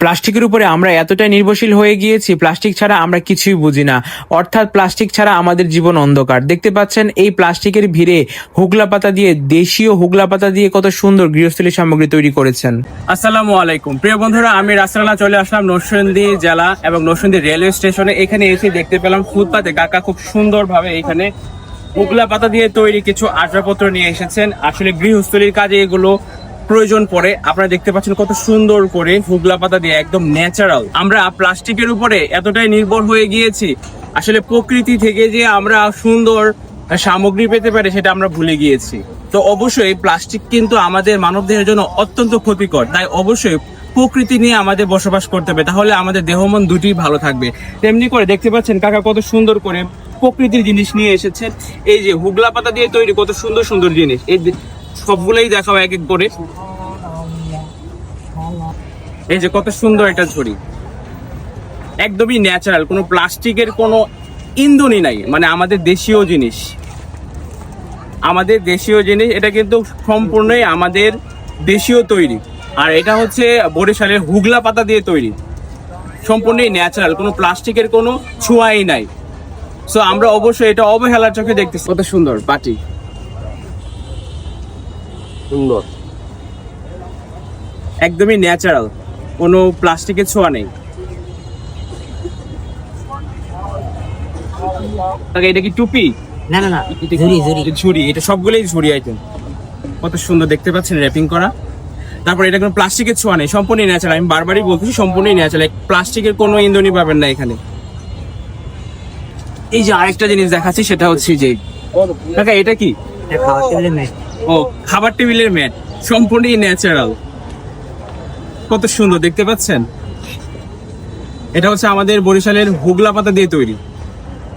প্লাস্টিকের উপরে আমরা এতটাই নির্ভরশীল হয়ে গিয়েছি, প্লাস্টিক ছাড়া আমরা কিছুই বুঝি না। অর্থাৎ প্লাস্টিক ছাড়া আমাদের জীবন অন্ধকার। দেখতে পাচ্ছেন এই প্লাস্টিকের ভিড়ে হুগলা পাতা দিয়ে, দেশীয় হুগলা পাতা দিয়ে কত সুন্দর গৃহস্থলী সামগ্রী তৈরি করেছেন। আসসালামু আলাইকুম প্রিয় বন্ধুরা, আমি রাসেলানা চলে আসলাম নরসিংদী জেলা এবং নরসিংদী রেলওয়ে স্টেশনে। এখানে এসে দেখতে পেলাম ফুটপাতে কাকা খুব সুন্দরভাবে এখানে হুগলা পাতা দিয়ে তৈরি কিছু আসবাবপত্র নিয়ে এসেছেন। আসলে গৃহস্থলীর কাজে এগুলো প্রয়োজন পড়ে। আপনারা দেখতে পাচ্ছেন কত সুন্দর করে হুগলা পাতা দিয়ে, একদম ন্যাচারাল। আমরা প্লাস্টিকের উপরে এতটাই নির্ভর হয়ে গিয়েছি, আসলে প্রকৃতি থেকে যে আমরা সুন্দর সামগ্রী পেতে পারি সেটা আমরা ভুলে গিয়েছি। তো অবশ্যই প্লাস্টিক কিন্তু আমাদের মানবদেহের জন্য অত্যন্ত ক্ষতিকর, তাই অবশ্যই প্রকৃতি নিয়ে আমাদের বসবাস করতে হবে, তাহলে আমাদের দেহ মন দুটোই ভালো থাকবে। তেমনি করে দেখতে পাচ্ছেন কাকা কত সুন্দর করে প্রকৃতির জিনিস নিয়ে এসেছেন। এই যে হুগলা পাতা দিয়ে তৈরি কত সুন্দর সুন্দর জিনিস, এই সবগুলোই দেখাও এক এক করে। এই যে কত সুন্দর একটা ঝুড়ি, একদমই ন্যাচারাল, কোনো প্লাস্টিকের কোনো ইন্ধনই নাই, মানে আমাদের দেশীয় জিনিস। এটা কিন্তু সম্পূর্ণই আমাদের দেশীয় তৈরি। আর এটা হচ্ছে বরিশালের হুগলা পাতা দিয়ে তৈরি, সম্পূর্ণই ন্যাচারাল, কোনো প্লাস্টিকের কোনো ছোঁয়াই নাই। সো আমরা অবশ্যই এটা অবহেলার চোখে দেখতেছি। কত সুন্দর বাটি, সুন্দর, একদমই ন্যাচারাল, কোনো প্লাস্টিকের ছোঁয়া নেই। এটা কি টুপি? না না না, ঝুড়ি, এটা সবগুলোই ঝুড়ি আইটেম। কত সুন্দর দেখতে পাচ্ছেন, র্যাপিং করা। তারপর এটা কোনো প্লাস্টিকের ছোঁয়া নেই, সম্পূর্ণ ন্যাচারাল। আমি বারবারই বলতেছি সম্পূর্ণই ন্যাচারাল, প্লাস্টিকের কোনো ইন্ধনই পাবেন না এখানে। এই যে আরেকটা জিনিস দেখাচ্ছি, সেটা হচ্ছে যে কাকা এটা কি? ও, খাবার টেবিলের ম্যাট, সম্পূর্ণই ন্যাচারাল। কত সুন্দর দেখতে পাচ্ছেন, এটা হচ্ছে আমাদের বরিশালের হুগলা পাতা দিয়ে তৈরি।